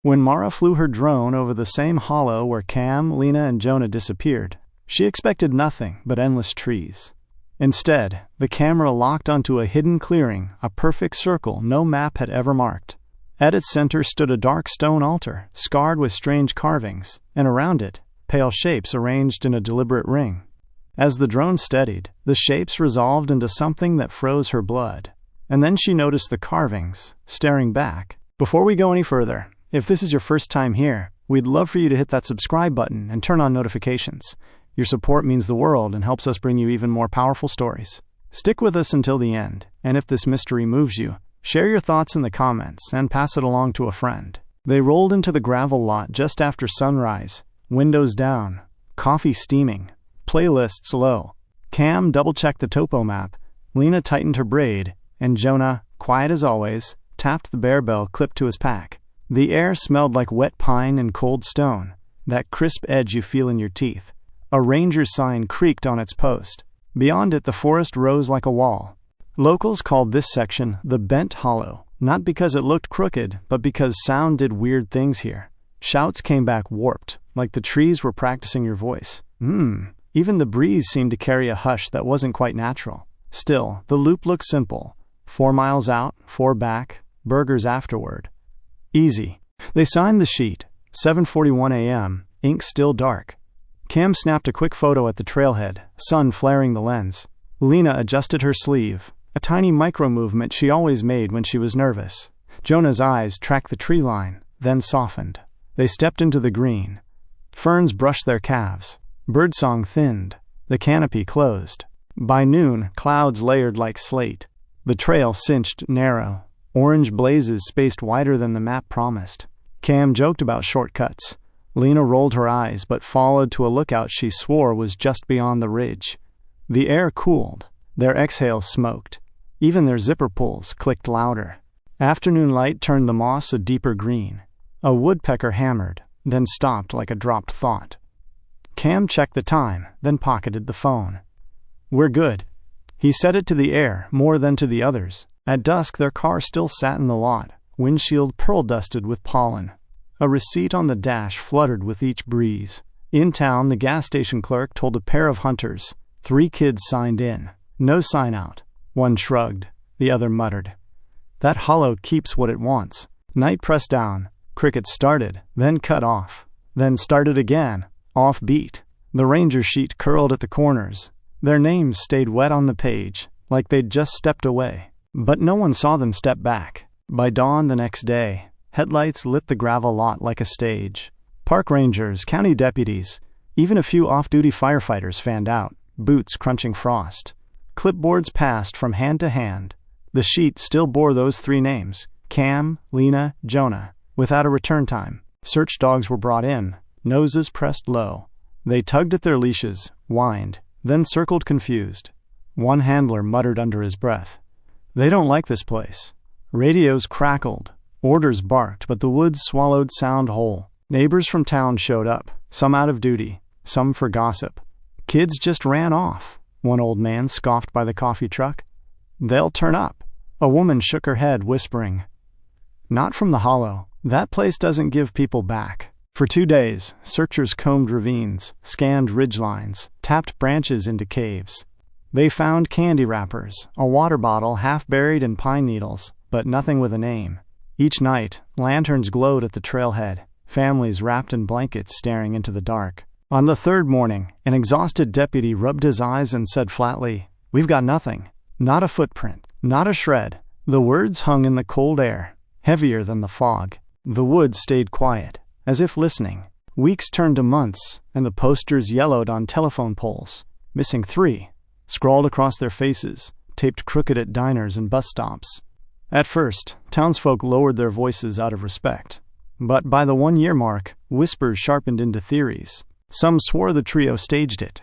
When Mara flew her drone over the same hollow where Cam, Lina, and Jonah disappeared, she expected nothing but endless trees. Instead, the camera locked onto a hidden clearing, a perfect circle no map had ever marked. At its center stood a dark stone altar, scarred with strange carvings, and around it, pale shapes arranged in a deliberate ring. As the drone steadied, the shapes resolved into something that froze her blood. And then she noticed the carvings, staring back. Before we go any further, if this is your first time here, we'd love for you to hit that subscribe button and turn on notifications. Your support means the world and helps us bring you even more powerful stories. Stick with us until the end, and if this mystery moves you, share your thoughts in the comments and pass it along to a friend. They rolled into the gravel lot just after sunrise, windows down, coffee steaming, playlists low. Cam double-checked the topo map, Lina tightened her braid, and Jonah, quiet as always, tapped the bear bell clipped to his pack. The air smelled like wet pine and cold stone, that crisp edge you feel in your teeth. A ranger sign creaked on its post. Beyond it, the forest rose like a wall. Locals called this section the Bent Hollow, not because it looked crooked, but because sound did weird things here. Shouts came back warped, like the trees were practicing your voice. Even the breeze seemed to carry a hush that wasn't quite natural. Still, the loop looked simple. 4 miles out, 4 back, burgers afterward. Easy. They signed the sheet. 7:41 a.m., ink still dark. Cam snapped a quick photo at the trailhead, sun flaring the lens. Lina adjusted her sleeve, a tiny micro-movement she always made when she was nervous. Jonah's eyes tracked the tree line, then softened. They stepped into the green. Ferns brushed their calves. Birdsong thinned. The canopy closed. By noon, clouds layered like slate. The trail cinched narrow. Orange blazes spaced wider than the map promised. Cam joked about shortcuts. Lina rolled her eyes but followed to a lookout she swore was just beyond the ridge. The air cooled. Their exhales smoked. Even their zipper pulls clicked louder. Afternoon light turned the moss a deeper green. A woodpecker hammered, then stopped like a dropped thought. Cam checked the time, then pocketed the phone. "We're good." He set it to the air more than to the others. At dusk, their car still sat in the lot, windshield pearl-dusted with pollen. A receipt on the dash fluttered with each breeze. In town, the gas station clerk told a pair of hunters. 3 kids signed in. No sign out. One shrugged. The other muttered. That hollow keeps what it wants. Night pressed down. Cricket started, then cut off. Then started again, off beat. The ranger sheet curled at the corners. Their names stayed wet on the page, like they'd just stepped away. But no one saw them step back. By dawn the next day, headlights lit the gravel lot like a stage. Park rangers, county deputies, even a few off-duty firefighters fanned out, boots crunching frost. Clipboards passed from hand to hand. The sheet still bore those 3 names, Cam, Lina, Jonah, without a return time. Search dogs were brought in, noses pressed low. They tugged at their leashes, whined, then circled confused. One handler muttered under his breath, "They don't like this place." Radios crackled. Orders barked, but the woods swallowed sound whole. Neighbors from town showed up, some out of duty, some for gossip. Kids just ran off, one old man scoffed by the coffee truck. "They'll turn up." A woman shook her head, whispering, "Not from the hollow. That place doesn't give people back." For 2 days, searchers combed ravines, scanned ridgelines, tapped branches into caves. They found candy wrappers, a water bottle half buried in pine needles, but nothing with a name. Each night, lanterns glowed at the trailhead, families wrapped in blankets staring into the dark. On the 3rd morning, an exhausted deputy rubbed his eyes and said flatly, "We've got nothing. Not a footprint, not a shred." The words hung in the cold air, heavier than the fog. The woods stayed quiet, as if listening. Weeks turned to months, and the posters yellowed on telephone poles. Missing 3, scrawled across their faces, taped crooked at diners and bus stops. At first, townsfolk lowered their voices out of respect. But by the 1-year mark, whispers sharpened into theories. Some swore the trio staged it.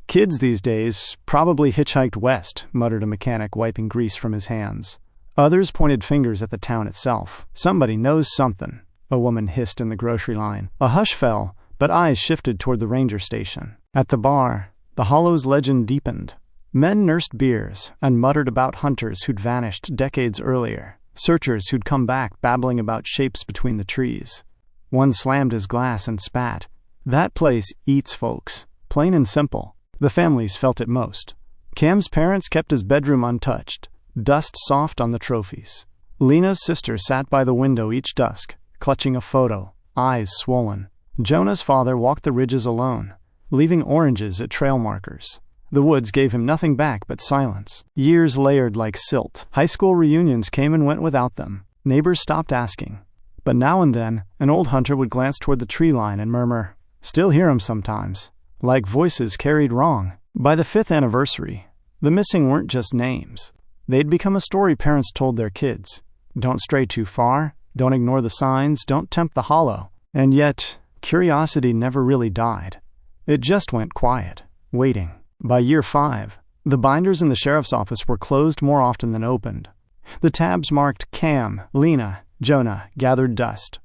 "Kids these days probably hitchhiked west," muttered a mechanic wiping grease from his hands. Others pointed fingers at the town itself. "Somebody knows something," a woman hissed in the grocery line. A hush fell, but eyes shifted toward the ranger station. At the bar, the hollow's legend deepened. Men nursed beers and muttered about hunters who'd vanished decades earlier, searchers who'd come back babbling about shapes between the trees. One slammed his glass and spat. "That place eats folks. Plain and simple." The families felt it most. Cam's parents kept his bedroom untouched, dust soft on the trophies. Lina's sister sat by the window each dusk, clutching a photo, eyes swollen. Jonah's father walked the ridges alone, leaving oranges at trail markers. The woods gave him nothing back but silence. Years layered like silt. High school reunions came and went without them. Neighbors stopped asking. But now and then, an old hunter would glance toward the tree line and murmur, "Still hear 'em sometimes," like voices carried wrong. By the 5th anniversary, the missing weren't just names. They'd become a story parents told their kids. Don't stray too far, don't ignore the signs, don't tempt the hollow. And yet, curiosity never really died. It just went quiet, waiting. By year 5, the binders in the sheriff's office were closed more often than opened. The tabs marked Cam, Lina, Jonah gathered dust.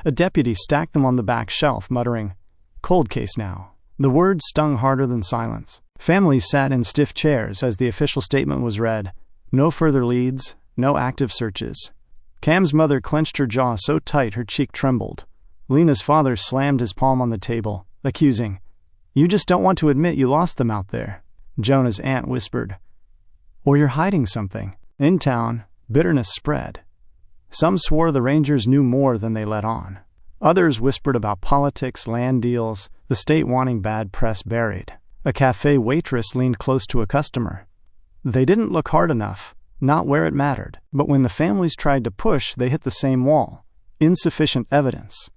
A deputy stacked them on the back shelf, muttering, "Cold case now." The words stung harder than silence. Families sat in stiff chairs as the official statement was read. No further leads, no active searches. Cam's mother clenched her jaw so tight her cheek trembled. Lina's father slammed his palm on the table, accusing, "You just don't want to admit you lost them out there." Jonah's aunt whispered, "Or you're hiding something." In town, bitterness spread. Some swore the Rangers knew more than they let on. Others whispered about politics, land deals, the state wanting bad press buried. A cafe waitress leaned close to a customer. They didn't look hard enough, not where it mattered. But when the families tried to push, they hit the same wall. Insufficient evidence.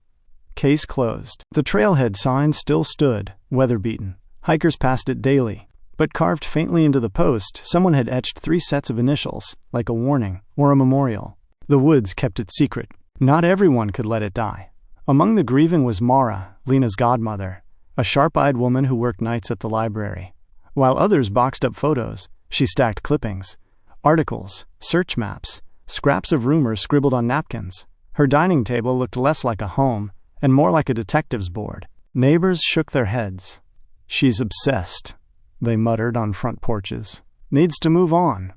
Case closed. The trailhead sign still stood, weather-beaten. Hikers passed it daily. But carved faintly into the post, someone had etched 3 sets of initials, like a warning or a memorial. The woods kept it secret. Not everyone could let it die. Among the grieving was Mara, Lina's godmother, a sharp-eyed woman who worked nights at the library. While others boxed up photos, she stacked clippings, articles, search maps, scraps of rumors scribbled on napkins. Her dining table looked less like a home and more like a detective's board. Neighbors shook their heads. "She's obsessed," they muttered on front porches. "Needs to move on."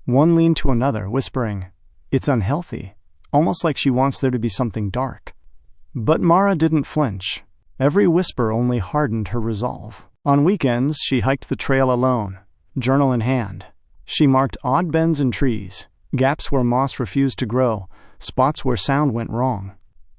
One leaned to another, whispering, "It's unhealthy," almost like she wants there to be something dark. But Mara didn't flinch. Every whisper only hardened her resolve. On weekends, she hiked the trail alone, journal in hand. She marked odd bends in trees, gaps where moss refused to grow, spots where sound went wrong.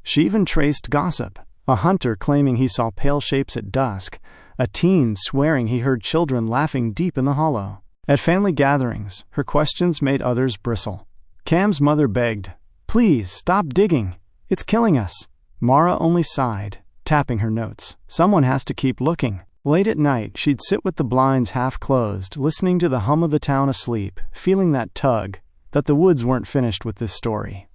She even traced gossip, a hunter claiming he saw pale shapes at dusk, a teen swearing he heard children laughing deep in the hollow. At family gatherings, her questions made others bristle. Cam's mother begged, "Please, stop digging. It's killing us." Mara only sighed, tapping her notes. Someone has to keep looking. Late at night, she'd sit with the blinds half closed, listening to the hum of the town asleep, feeling that tug, that the woods weren't finished with this story.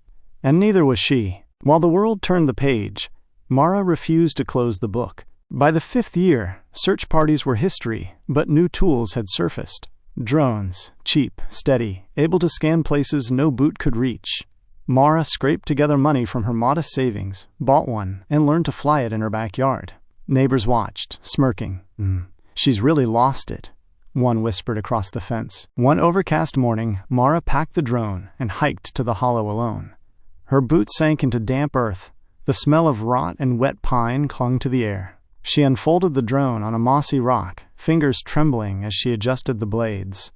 And neither was she. While the world turned the page, Mara refused to close the book. By the 5th year, search parties were history, but new tools had surfaced. Drones, cheap, steady, able to scan places no boot could reach. Mara scraped together money from her modest savings, bought one, and learned to fly it in her backyard. Neighbors watched, smirking. "She's really lost it," one whispered across the fence. One overcast morning, Mara packed the drone and hiked to the hollow alone. Her boots sank into damp earth. The smell of rot and wet pine clung to the air. She unfolded the drone on a mossy rock, fingers trembling as she adjusted the blades.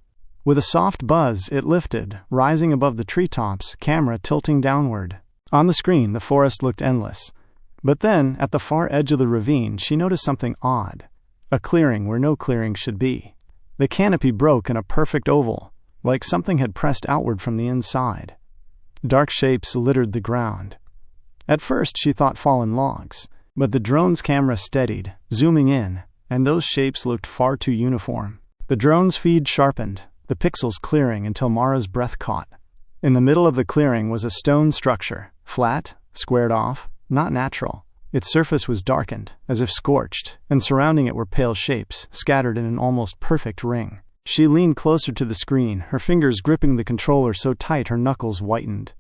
With a soft buzz, it lifted, rising above the treetops, camera tilting downward. On the screen, the forest looked endless. But then, at the far edge of the ravine, she noticed something odd. A clearing where no clearing should be. The canopy broke in a perfect oval, like something had pressed outward from the inside. Dark shapes littered the ground. At first, she thought fallen logs, but the drone's camera steadied, zooming in, and those shapes looked far too uniform. The drone's feed sharpened, the pixels clearing until Mara's breath caught. In the middle of the clearing was a stone structure, flat, squared off, not natural. Its surface was darkened, as if scorched, and surrounding it were pale shapes, scattered in an almost perfect ring. She leaned closer to the screen, her fingers gripping the controller so tight her knuckles whitened.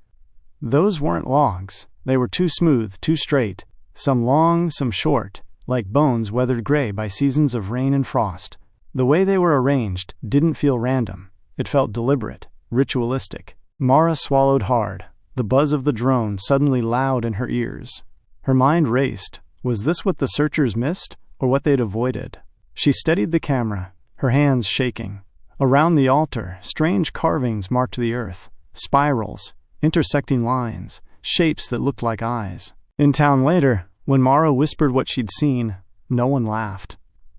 Those weren't logs. They were too smooth, too straight, some long, some short, like bones weathered gray by seasons of rain and frost. The way they were arranged didn't feel random. It felt deliberate, ritualistic. Mara swallowed hard, the buzz of the drone suddenly loud in her ears. Her mind raced. Was this what the searchers missed, or what they'd avoided? She steadied the camera, her hands shaking. Around the altar, strange carvings marked the earth. Spirals, intersecting lines, shapes that looked like eyes. In town later, when Mara whispered what she'd seen, no one laughed.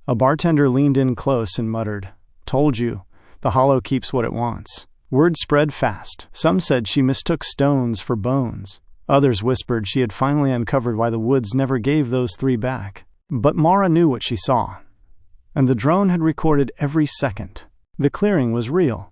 A bartender leaned in close and muttered, "Told you, the hollow keeps what it wants." Word spread fast. Some said she mistook stones for bones. Others whispered she had finally uncovered why the woods never gave those three back. But Mara knew what she saw. And the drone had recorded every second. The clearing was real.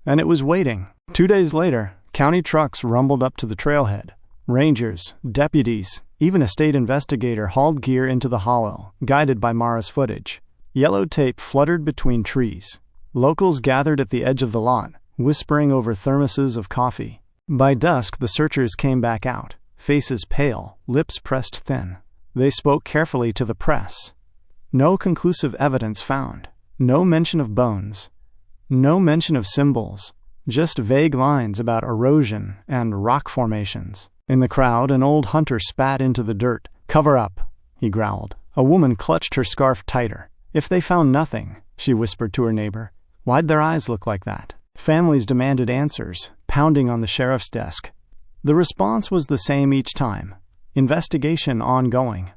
And it was waiting. 2 days later, county trucks rumbled up to the trailhead. Rangers, deputies, even a state investigator hauled gear into the hollow, guided by Mara's footage. Yellow tape fluttered between trees. Locals gathered at the edge of the lot, whispering over thermoses of coffee. By dusk, the searchers came back out, faces pale, lips pressed thin. They spoke carefully to the press. No conclusive evidence found. No mention of bones. No mention of symbols. Just vague lines about erosion and rock formations. In the crowd, an old hunter spat into the dirt. "Cover up," he growled. A woman clutched her scarf tighter. "If they found nothing," she whispered to her neighbor, "why'd their eyes look like that?" Families demanded answers, pounding on the sheriff's desk. The response was the same each time. Investigation ongoing.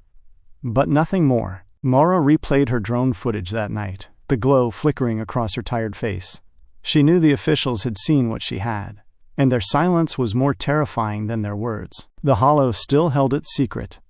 But nothing more. Mara replayed her drone footage that night, the glow flickering across her tired face. She knew the officials had seen what she had, and their silence was more terrifying than their words. The hollow still held its secret.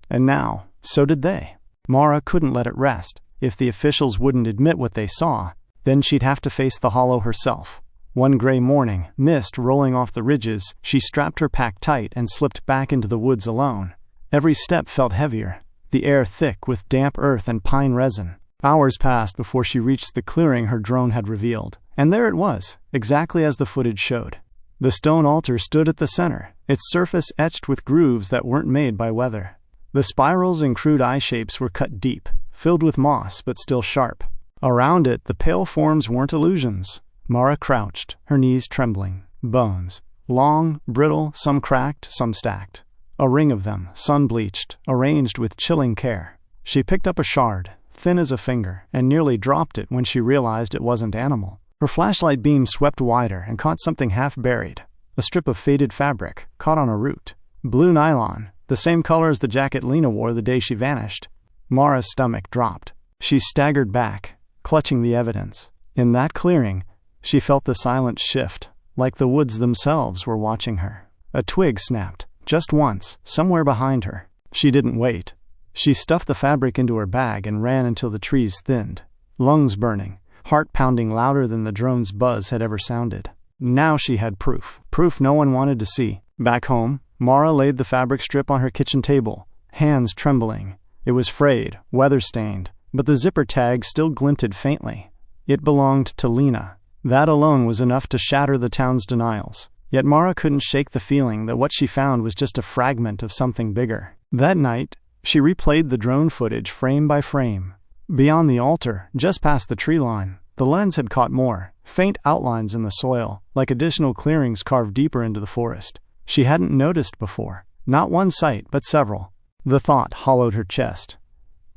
And now, so did they. Mara couldn't let it rest. If the officials wouldn't admit what they saw, then she'd have to face the hollow herself. One gray morning, mist rolling off the ridges, she strapped her pack tight and slipped back into the woods alone. Every step felt heavier, the air thick with damp earth and pine resin. Hours passed before she reached the clearing her drone had revealed. And there it was, exactly as the footage showed. The stone altar stood at the center, its surface etched with grooves that weren't made by weather. The spirals and crude eye shapes were cut deep, filled with moss but still sharp. Around it, the pale forms weren't illusions. Mara crouched, her knees trembling. Bones. Long, brittle, some cracked, some stacked. A ring of them, sun-bleached, arranged with chilling care. She picked up a shard, thin as a finger, and nearly dropped it when she realized it wasn't animal. Her flashlight beam swept wider and caught something half-buried. A strip of faded fabric, caught on a root. Blue nylon, the same color as the jacket Lina wore the day she vanished. Mara's stomach dropped. She staggered back, clutching the evidence. In that clearing, she felt the silence shift, like the woods themselves were watching her. A twig snapped, just once, somewhere behind her. She didn't wait. She stuffed the fabric into her bag and ran until the trees thinned. Lungs burning, heart pounding louder than the drone's buzz had ever sounded. Now she had proof. Proof no one wanted to see. Back home, Mara laid the fabric strip on her kitchen table, hands trembling. It was frayed, weather-stained, but the zipper tag still glinted faintly. It belonged to Lina. That alone was enough to shatter the town's denials. Yet Mara couldn't shake the feeling that what she found was just a fragment of something bigger. That night, she replayed the drone footage frame by frame. Beyond the altar, just past the tree line, the lens had caught more, faint outlines in the soil, like additional clearings carved deeper into the forest. She hadn't noticed before. Not one site, but several. The thought hollowed her chest.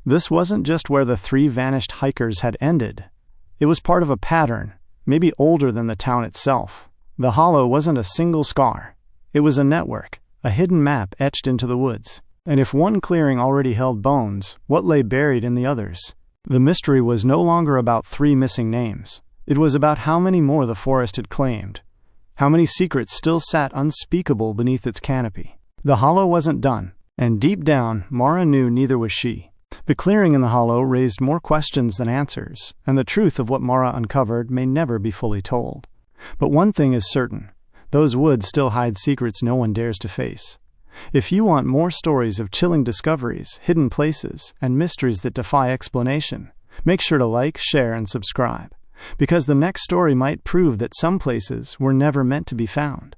This wasn't just where the 3 vanished hikers had ended. It was part of a pattern, maybe older than the town itself. The hollow wasn't a single scar. It was a network, a hidden map etched into the woods. And if one clearing already held bones, what lay buried in the others? The mystery was no longer about 3 missing names. It was about how many more the forest had claimed. How many secrets still sat unspeakable beneath its canopy. The hollow wasn't done, and deep down, Mara knew neither was she. The clearing in the hollow raised more questions than answers, and the truth of what Mara uncovered may never be fully told. But one thing is certain. Those woods still hide secrets no one dares to face. If you want more stories of chilling discoveries, hidden places, and mysteries that defy explanation, make sure to like, share, and subscribe, because the next story might prove that some places were never meant to be found.